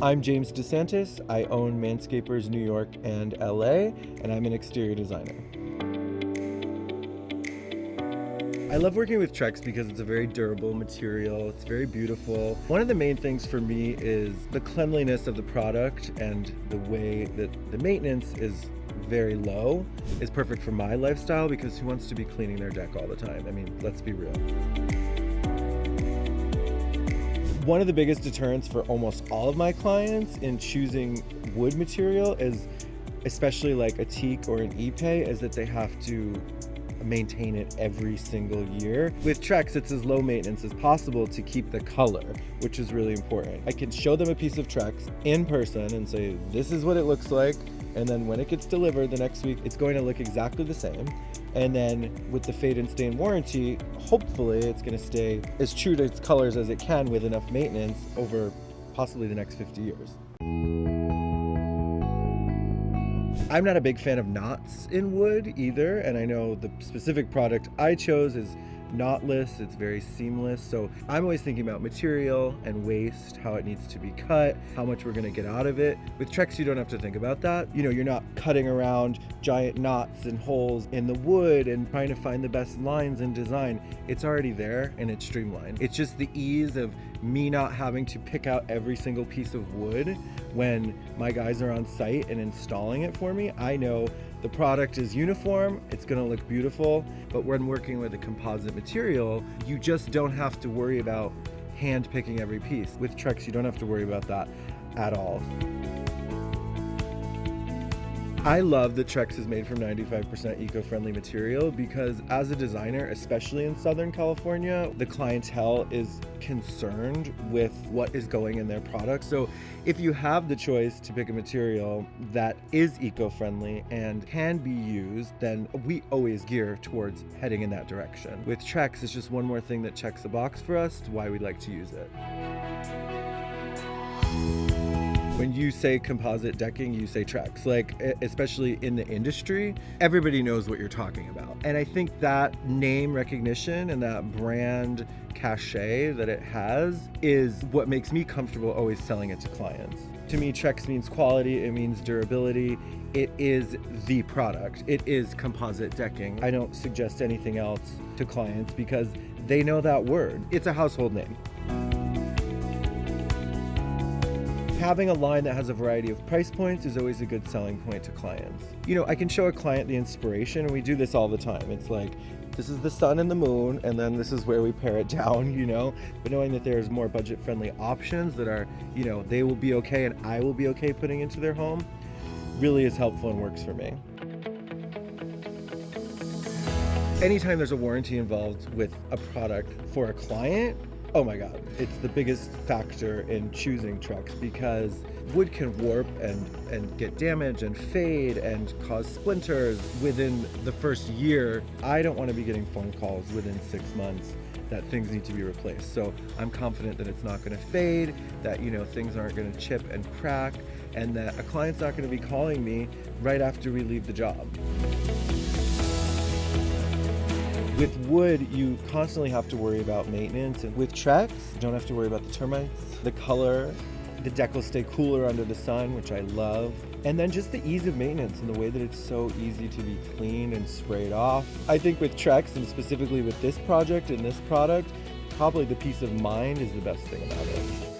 I'm James DeSantis. I own Manscapers New York and LA, and I'm an exterior designer. I love working with Trex because it's a very durable material. It's very beautiful. One of the main things for me is the cleanliness of the product, and the way that the maintenance is very low is perfect for my lifestyle, because who wants to be cleaning their deck all the time? I mean, let's be real. One of the biggest deterrents for almost all of my clients in choosing wood material is, especially like a teak or an ipe, is that they have to maintain it every single year. With Trex, it's as low maintenance as possible to keep the color, which is really important. I can show them a piece of Trex in person and say, this is what it looks like. And then when it gets delivered the next week, it's going to look exactly the same. And then with the fade and stain warranty, hopefully it's going to stay as true to its colors as it can with enough maintenance over possibly the next 50 years. I'm not a big fan of knots in wood either, and I know the specific product I chose is knotless. It's very seamless, so I'm always thinking about material and waste, how it needs to be cut, how much we're going to get out of it. With Trex, you don't have to think about that. You know, you're not cutting around giant knots and holes in the wood and trying to find the best lines and design. It's already there and it's streamlined. It's just the ease of me not having to pick out every single piece of wood when my guys are on site and installing it for me. I know the product is uniform, it's gonna look beautiful, but when working with a composite material, you just don't have to worry about hand picking every piece. With Trex, you don't have to worry about that at all. I love that Trex is made from 95% eco-friendly material, because as a designer, especially in Southern California, the clientele is concerned with what is going in their product. So if you have the choice to pick a material that is eco-friendly and can be used, then we always gear towards heading in that direction. With Trex, it's just one more thing that checks the box for us to why we'd like to use it. When you say composite decking, you say Trex. Like, especially in the industry, everybody knows what you're talking about. And I think that name recognition and that brand cachet that it has is what makes me comfortable always selling it to clients. To me, Trex means quality, it means durability, it is the product, it is composite decking. I don't suggest anything else to clients because they know that word. It's a household name. Having a line that has a variety of price points is always a good selling point to clients. You know, I can show a client the inspiration, and we do this all the time. It's like, this is the sun and the moon, and then this is where we pare it down, you know? But knowing that there's more budget-friendly options that are, you know, they will be okay and I will be okay putting into their home really is helpful and works for me. Anytime there's a warranty involved with a product for a client, oh my God, it's the biggest factor in choosing Trex, because wood can warp and get damaged and fade and cause splinters within the first year. I don't want to be getting phone calls within 6 months that things need to be replaced. So I'm confident that it's not going to fade, that, you know, things aren't going to chip and crack, and that a client's not going to be calling me right after we leave the job. With wood, you constantly have to worry about maintenance, and with Trex, you don't have to worry about the termites, the color, the deck will stay cooler under the sun, which I love, and then just the ease of maintenance and the way that it's so easy to be cleaned and sprayed off. I think with Trex, and specifically with this project and this product, probably the peace of mind is the best thing about it.